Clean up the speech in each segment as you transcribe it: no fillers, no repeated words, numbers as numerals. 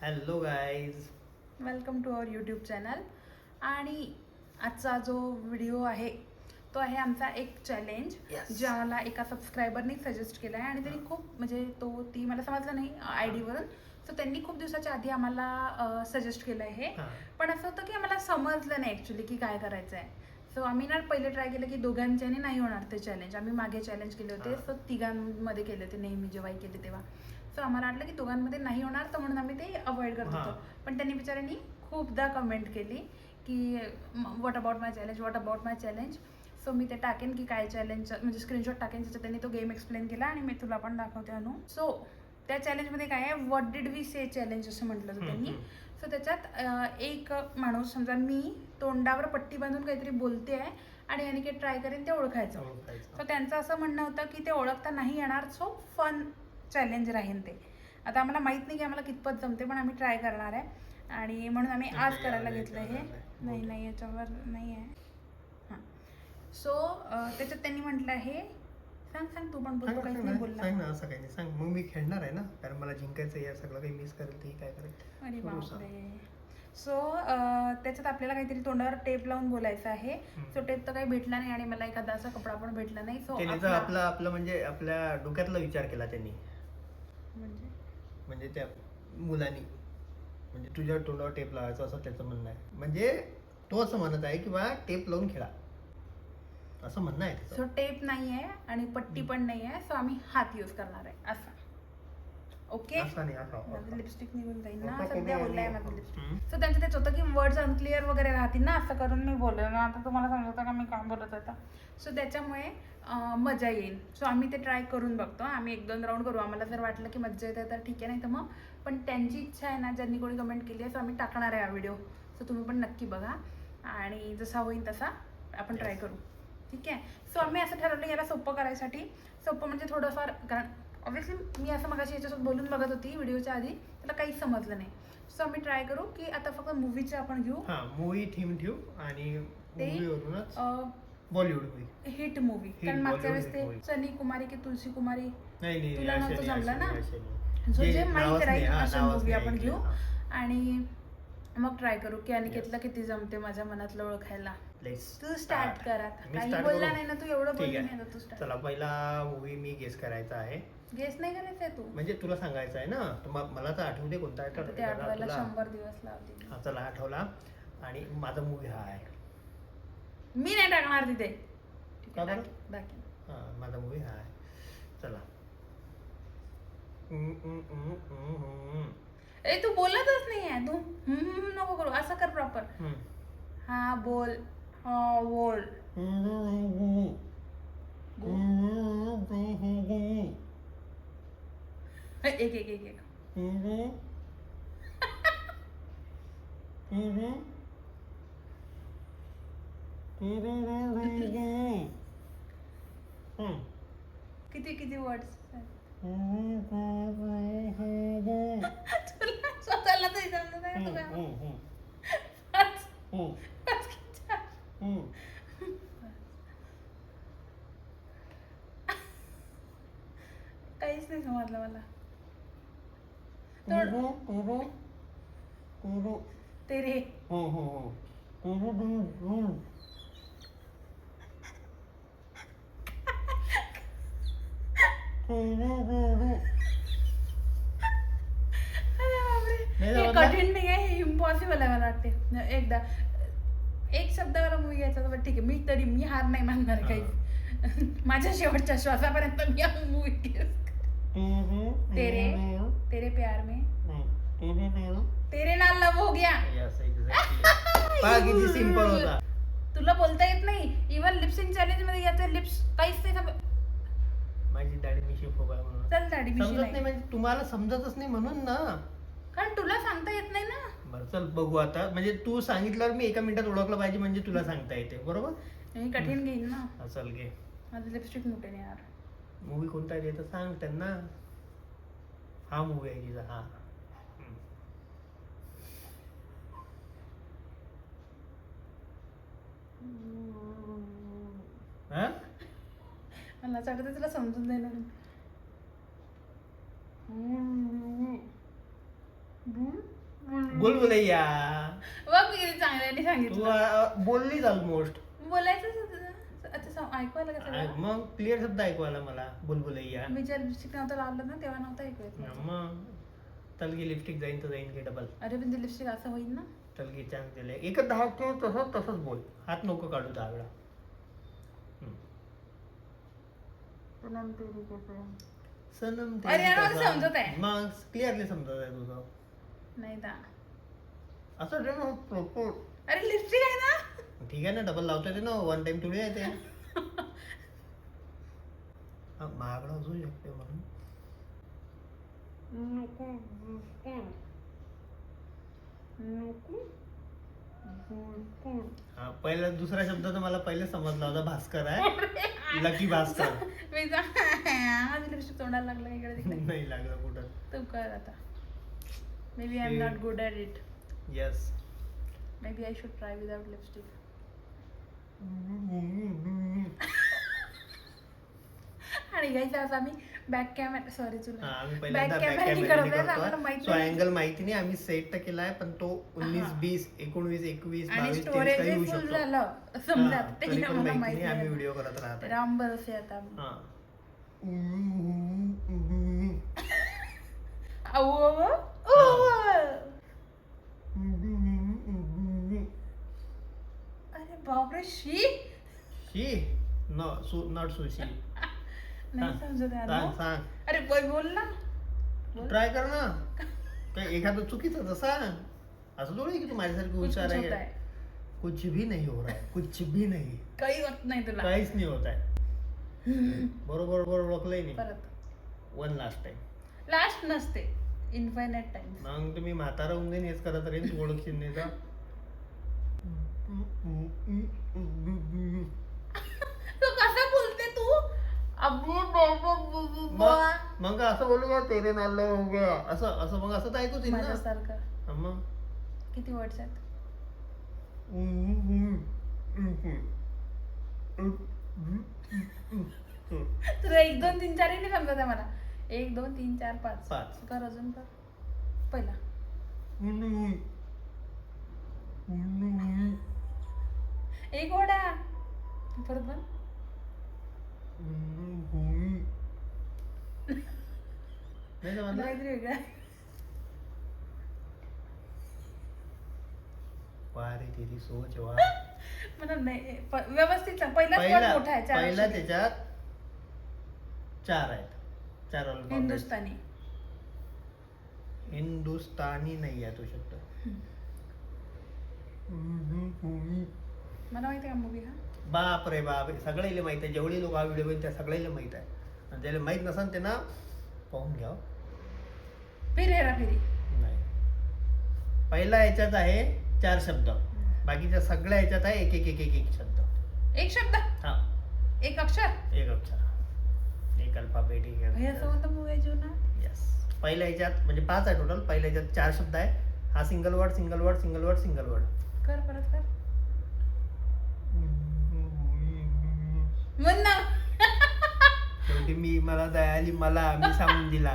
Hello guys, welcome to our YouTube channel. आणि आजचा जो व्हिडिओ आहे तो आहे आमचा एक चॅलेंज Yes. जे आम्हाला एका सबस्क्रायबरनी सजेस्ट केला आहे आणि त्यांनी खूप म्हणजे ती मला समजलं नाही आयडीवरून. सो त्यांनी खूप दिवसाच्या आधी आम्हाला सजेस्ट केलं आहे. पण असं होतं की आम्हाला समजलं नाही ॲक्च्युली की काय करायचं आहे. सो आम्ही ना पहिले ट्राय केलं की दोघांच्याने नाही होणार ते चॅलेंज. आम्ही मागे चॅलेंज केले होते, सो तिघांमध्ये केले होते नेहमी जेव्हाही केले तेव्हा. सो आम्हाला वाटलं की दोघांमध्ये नाही होणार, तर म्हणून आम्ही ते अवॉइड करत होतो. पण त्यांनी बिचाऱ्यांनी खूपदा कमेंट केली की what about my challenge, what about my challenge. So मी ते टाकेन की काय चॅलेंज म्हणजे स्क्रीनशॉट टाकेन ज्याच्यात त्यांनी तो गेम एक्सप्लेन केला आणि मी तुला पण दाखवते अनु. सो त्या चॅलेंजमध्ये काय आहे, what did we say challenge असं म्हटलं होतं त्यांनी. सो त्याच्यात एक माणूस समजा मी तोंडावर पट्टी बांधून काहीतरी बोलते आहे आणि अनिकेत ट्राय करेन ते ओळखायचं. सो त्यांचं असं म्हणणं होतं की ते ओळखता नाही येणार, सो फन चॅलेंज राहीन ते. आता आम्हाला माहीत नाही की आम्हाला कितपत जमते, पण आम्ही ट्राय करणार आहे आणि म्हणून आम्ही आज करायला घेतलं हे. नाही याच्यावर नाही आहे. हां, सो त्याच्यात त्यांनी म्हटलं आहे, सांग तू पण बोलतो काहीच नाही बोलला. सांग ना, असं काही नाही सांग. मग मी खेळणार आहे ना, कारण मला जिंकायचं या सगळं काही मिस करेल ते काय करेल. अरे बापरे. सो त्याच्यात आपल्याला काहीतरी तोंडावर टेप लावून बोलायचं आहे. सो टेप तर काही भेटला नाही आणि मला एखादा असा कपडा पण भेटला नाही. सो आपलं म्हणजे आपल्या डोक्यातला विचार केला त्यांनी, म्हणजे त्या मुलांनी म्हणजे तुझ्या तोंडावर टेप लावायचं असं त्याचं म्हणणं आहे. म्हणजे तो असं म्हणत आहे की बा टेप लावून खेळा असं म्हणणं आहे. सो टेप नाही आहे आणि पट्टी पण नाही आहे, सो आम्ही हात यूज करणार आहे असं. ओके, माझं लिपस्टिक निघून जाईल ना, सध्या बोललाय माझं लिपस्टिक. सो त्यांचं तेच होतं की वर्ड्स अनक्लिअर वगैरे राहतील ना, असं करून मी बोलले ना. आता तुम्हाला समजतं का मी काम बोलत होता. सो त्याच्यामुळे मजा येईल. सो आम्ही ते ट्राय करून बघतो. आम्ही 1-2 राऊंड करू. आम्हाला जर वाटलं की मजा येते तर ठीक आहे, नाही तर मग. पण त्यांची इच्छा आहे ना, ज्यांनी कोणी कमेंट केली आहे, सो आम्ही टाकणार आहे हा व्हिडिओ. सो तुम्ही पण नक्की बघा आणि जसा होईल तसा आपण ट्राय करू. ठीक आहे. सो आम्ही असं ठरवलं याला सोपं करायसाठी. सोपं म्हणजे थोडंफार, कारण ऑब्व्हियसली मी असं मगाशी याच्यासोबत बोलून बघत होती व्हिडिओच्या आधी, त्याला काहीच समजलं नाही. सो आम्ही ट्राय करू की आता फक्त मूवीचे आपण घेऊ. मूवी थीम ठेवू आणि बॉलिवूड मूवी, हिट मूवी. कारण मागच्या वेळेस ते सनी कुमारी की तुलसी कुमारी तुला नव्हतं जमलं ना. जो जे माहीत राहील अशा मूवी आपण घेऊ आणि मग ट्राय करू की अनिकेतला किती जमते माझ्या मनातलं ओळखायला. तू स्टार्ट कर आता. काही बोलला नाही ना तू, एवढं बोलली नाही आता तू स्टार्ट. चला, पहिला मूवी मी गेस करायचा आहे. गेस नाही करायचं आहे तू, म्हणजे तुला सांगायचं आहे ना. मला तर आठवू दे कोणता आहे. ते आठवायला 100 दिवस लावतील. हा, चला आठवला. आणि माझा मूवी हा आहे. मी नाही टाकणार तिथे. का बरं? दाखव. हा, माझा मूवी हा आहे. चला. ए तू बोलतच नाही आहे. तू नको करू, असं कर प्रॉपर. हा बोल. हा बोल. एक एक एक एक किती किती वर्ड्स स्वतःला तरी जमलं नाही तुला. काहीच नाही समजलं मला. तेरे हे कठीण नाही आहे, हे इम्पॉसिबल आहे मला वाटते. एकदा एक शब्दावर मूवी घ्यायचा तर ठीक आहे. मी हार नाही मानणार काही. माझ्या शेवटच्या श्वासापर्यंत मी मूवी तेरे तेरे प्यार में तेरे नाल लव हो गया. किती सिंपल होता. तुला बोलता येत नाही. इव्हन लिपसिंग चॅलेंज मध्ये याचे लिप्स काहीच नाही. माझी दाढी मिशी फोबाय म्हणून चल दाढी मिशी नाही, म्हणजे तुम्हाला समजतच नाही म्हणून ना. कारण तुला सांगता येत नाही ना. बरं चल बघू आता. म्हणजे तू सांगितल्यावर मी एका मिनिटात ओळखलं पाहिजे, म्हणजे तुला सांगता येते. बरोबर. मी कठीण घेईन ना. चल घे. माझं लिपस्टिक मोठे नाही यार. मूवी कोणता आहे ते तर सांग त्यांना. हा मूवी आहे तिचा. हा मला असं वाटतं तुला समजून जाईल. बुलबुलैया. बघ मी किती चांगल्याने तू सांगितलं. बोललीच ऑलमोस्ट. बोलायचंच होतं ना. अच्छा ऐकवायला कसं काय? मग क्लिअर शब्द ऐकवायला मला बुलबुलैया. मी ज्या लिपस्टिक नव्हतं लावलं ना तेव्हा नव्हतं ऐकवायचं. मग तलगी लिपस्टिक जाईन तर जाईन की डबल. अरे पण ते लिपस्टिक असं होईल ना. तलगी चान्स दिले एकच 10 तसंच बोल. हात नको काढू 10 वेळा. सनम अरे यार, मला समजत आहे. मग क्लिअरली समजत आहे तुझं. नाही दा. असं रे ना प्रॉपर. अरे लिपस्टिक आहे ना. ठीक आहे ना डबल लावता येते ना वन टाइम थोडी आहे ते. महागडा असू शकते म्हणून. हा पहिला दुसरा शब्द तर मला पहिले समजला होता भास्कर आहे. लकी भास्कर. मी माझं लिपस्टिक तोंडाला लागलं इकडे तिकडे. नाही लागलं कुठं. तू कर आता. Maybe I am not good at it. Yes. Maybe I should try without lipstick. आणि गाईस आज आम्ही बॅक कॅमेरा सॉरी तुला आम्ही बॅक पहिल्यांदा बॅक कॅमेरा कॅमेरा करतोय आम्हाला करतो. माहिती सो नाही. अँगल माहिती नाही आम्ही सेट तर केलाय पण तो 19 20 19 21 आणि 22 स्टोरेज काही होऊ फुल शकतो. झालं समजा हा, ते तरी पण आम्हाला माहिती माहिती नाही आम्ही नाही. व्हिडिओ करत राहतो. राम भरोसे आता हा. अरे बापरे शी शी नो नॉट सुशी. नाही समजत आहे सांग ना. सांग. अरे बोल ना. बोल. ट्राय कर ना. काय एखादं चुकीचं तर सांग. असं थोडी की तू माझ्यासारखी कुछ हुशार कुछ होता आहे. है. कुछ भी नहीं हो रहा है. कुछ भी नहीं. काही होत नाही तुला. काहीच नाही होत आहे. बरोबर बरोबर ओळखलंय नाही. परत वन लास्ट टाइम. लास्ट नसते इन्फायनाइट टाइम. मग तुम्ही म्हातारा होऊन जाईन हेच करत राहील तू ओळखशील नाही तर. तू कसं बोलते तू. मग असं बोलू का तेरे नाल हो गया असं असं मग असं तर ऐकूच येईल ना. माझ्यासारखं. हा, मग किती वर्ड्स आहेत. तुला 1 2 3 4 नाही समजत आहे मला. 1 2 3 4 5 5. कर अजून कर. पहिला एक वडा परत बन. नाही समजलं? काहीतरी वेगळं. वाह रे तेरी सोच वाह. मला नाही व्यवस्थित सांग. पहिलाच word पहिला मोठा आहे. 4 पहिला अक्षर. त्याच्यात 4 आहेत. 4 alphabet. हिंदुस्तानी. हिंदुस्तानी नाही आहे तो शब्द. मला माहिती आहे का मूवी हा. बाप रे बाप सगळ्याला माहित आहे. जेवढे लोक हा व्हिडिओ बघतील त्या सगळ्याला माहित आहे. आणि ज्याला माहित नसेल त्यांना पाहून घ्या. फिर हेराफेरी. नाही पहिला याच्यात आहे 4 शब्द. बाकीच्या सगळ्या याच्यात आहे एक एक एक एक एक शब्द. एक शब्द. हा एक अक्षर. एक अक्षर. एक अल्फाबेट एक हे असं अक्षर. कोणतं मूवी आहे जीवनात. यस. पहिल्या याच्यात म्हणजे 5 आहे टोटल. पहिल्या याच्यात 4 शब्द आहे. हा single word single word single word single word. कर परत कर. म्हण ना. शेवटी मी मला दयाली मला मी सांगून दिला.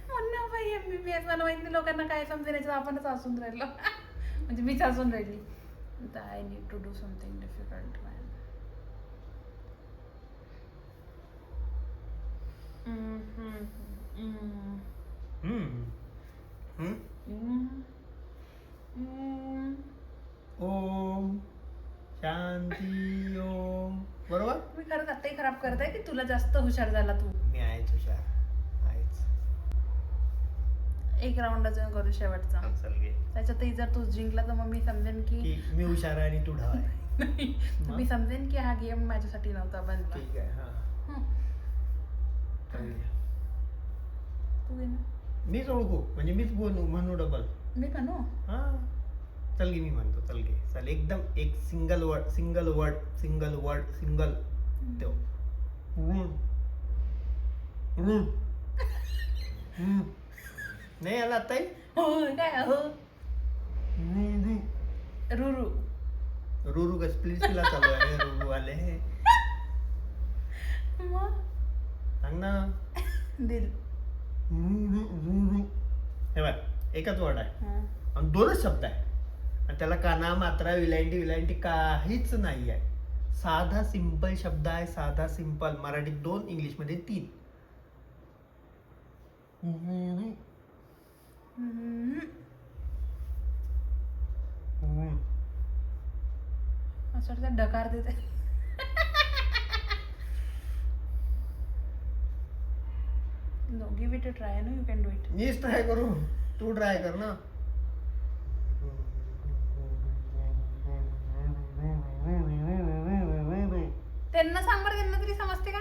म्हण ना बाई MBBS. मला माहित नाही लोकांना काय समजेल याच्यात आपणच हसून राहिलो. म्हणजे मीच हसून राहिली. I need to do something difficult. Om Shanti Om. बरोबर. मी खरंच आत्ताही खराब करत आहे की तुला जास्त हुशार झाला तू. मी आहेच हुशार आहेच. एक राऊंड अजून करू शेवटचा. चल घे. त्याच्यातही जर तू जिंकला तर मग मी समजेन की की मी हुशार आहे आणि तू ढाव आहे. मी समजेन की हा गेम माझ्यासाठी नव्हता बनला. ठीक आहे. हा चल घे. तू घे ना. मीच ओळखू म्हणजे मीच बोलू म्हणू डबल. मी म्हणू. हा चल घे मी म्हणतो. चल घे. चल एकदम एक single word single word single word single तो नाही आला ताई. हो काय हो. रुरू. रुरू का स्प्लिट तिला चालू आहे. रुरू आले मग सांग ना. दिल. हे बघ एकच वर्ड आहे हा. आणि 2च शब्द आहे आणि त्याला काना मात्रा विलांटी काहीच नाही आहे. साधा सिंपल शब्द आहे, साधा सिंपल. मराठीत 2, इंग्लिशमध्ये 3. असं वाटतं डकार देते. No, give it a try. I know you can do it. मीच ट्राय करू, तू ट्राय कर ना. त्यांना सांग बरं, त्यांना तरी समजते का?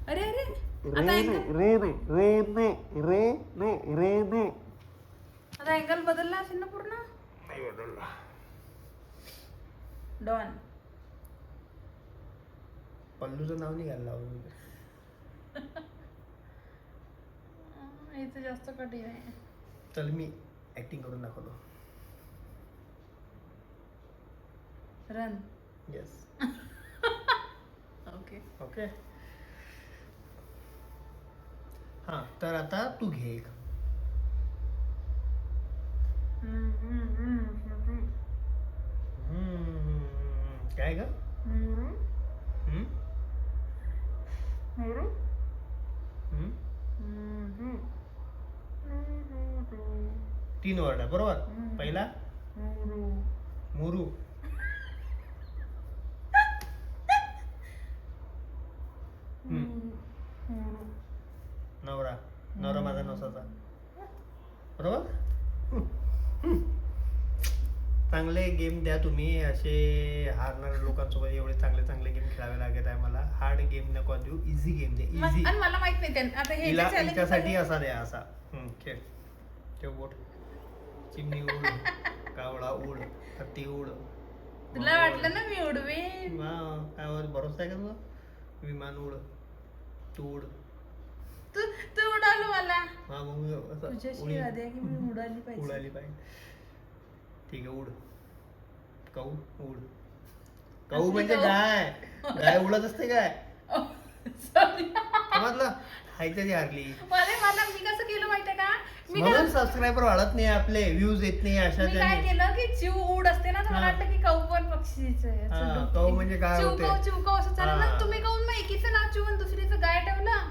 अरे अरे आता अँगल बदलला असेल ना पूर्ण. डॉन. पल्लूचं नाव नाही घ्यायला लावलं. इथे जास्त कठीण आहे. चल मी ऍक्टिंग करून दाखवतो. रन. येस. ओके. ओके. हा तर आता तू घे एक. काय ग? हम्म? 3 वर्ड आहे बरोबर. पहिला मुरू. नवरा. नवरा माझा नवसाचा. बरोबर. चांगले गेम द्या तुम्ही. असे हारणाऱ्या लोकांसोबत एवढे चांगले चांगले गेम खेळावे लागत आहे मला. हार्ड गेम नको देऊ, इझी गेम दे. इझी. आणि मला माहित नाही त्यांना आता हे हिला challenge हिच्यासाठी असा द्या असा. खेळ. ठेव बोट. चिमणी उड, कावळा उड, हत्ती उड. तुला वाटलं ना मी उडवेन. काय भरोसा आहे का तुला? विमान उड, तू उड. तू उडालो मला. हा मग असं तुझ्याशी उडी. वाद आहे की मी उडाली पाहिजे. उडाली पाहिजे. ठीक आहे उड. काऊ उड. काऊ म्हणजे गाय. गाय उडत असते काय? Sorry. समजलं? हायच्या ती हारली. मला मी कसं केलं माहितीये का? मी म्हणून सबस्क्रायबर वाढत नाही आपले, व्ह्यूज येत नाही अशा काय त्याने. केलं की चिव उड असते ना, तर मला हा. वाटलं की कौ पण पक्षीच आहे. हा, कौ म्हणजे काय होते? चिवकौ असं चालेल ना. हा. तुम्ही काऊन मग एकीचं नाव चिव आणि दुसरीचं गाय ठेवलं?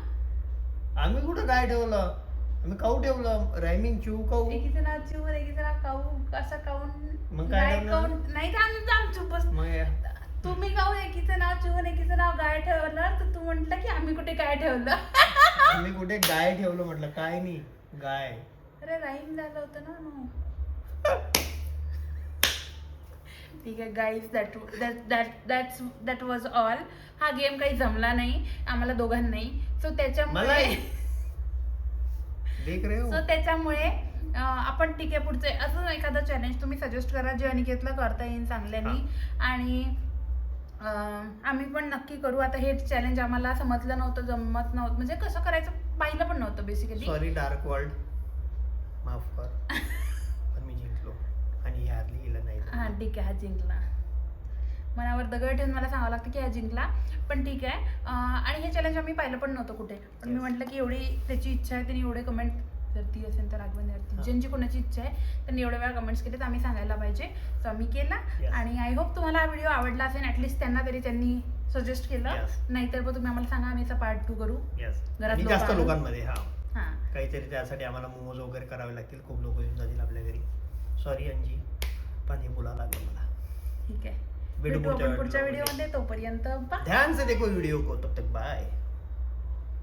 आम्ही कुठं गाय ठेवलं? आम्ही काऊ ठेवलं. रायमिंग चिव काऊ. एकीचं नाव चिव आणि एकीचं नाव काऊ. असं काऊन मग काय गाय ठेवणार? काऊन नाही तर आम्ही चुप बस. मग तुम्ही काऊन एकीचं नाव चिव आणि एकीचं नाव गाय ठेवलं, तर तू म्हटलं की आम्ही कुठे गाय ठेवलं. आम्ही कुठे गाय ठेवलं म्हटलं. काय नाही गाय. अरे राईम झालं होतं ना. ठीक आहे गाईज, दॅट वॉज ऑल. हा गेम काही जमला नाही आम्हाला दोघांनाही. सो मला त्याच्यामुळे देख रे हो. सो त्याच्यामुळे आपण ठीक आहे पुढचे असं एखादं चॅलेंज तुम्ही सजेस्ट करा जे अनिकेतला करता येईल चांगल्याने. आणि आम्ही पण नक्की करू. आता हे चॅलेंज आम्हाला समजलं नव्हतं, जमत नव्हतं, म्हणजे कसं करायचं पाहिलं पण नव्हतं बेसिकली. सॉरी डार्क वर्ल्ड, माफ कर. पण मी जिंकलो आणि ही हारली. हिला नाही. हा ठीक आहे, हा जिंकला. मनावर दगड ठेवून मला सांगावं लागतं की हा जिंकला. पण ठीक आहे. आणि हे चॅलेंज आम्ही पाहिलं पण नव्हतं कुठे. पण मी म्हटलं की एवढी त्याची इच्छा आहे, त्यांनी एवढे कमेंट जर ती असेल तर आगवण करते. ज्यांची कोणाची इच्छा आहे त्यांनी एवढ्या वेळा कमेंट्स केले तर आम्ही सांगायला पाहिजे. सो आम्ही केला. आणि आय होप तुम्हाला हा व्हिडिओ आवडला असेल. ऍटलीस्ट त्यांना तरी त्यांनी सजेस्ट केलं. नाहीतर पण तुम्ही आम्हाला सांगा, आम्ही याचा पार्ट 2 करू. घरात जास्त लोकांमध्ये. हा हा काहीतरी त्यासाठी आम्हाला मोमोज वगैरे करावे लागतील. खूप लोक येऊन जातील आपल्या घरी. सॉरी अंजी, पण हे बोलावं लागलं मला. ठीक आहे. भेटू भेटू आपण पुढच्या व्हिडिओमध्ये. तोपर्यंत बाय. ध्यान से देखो वीडियो को. तब तक बाय.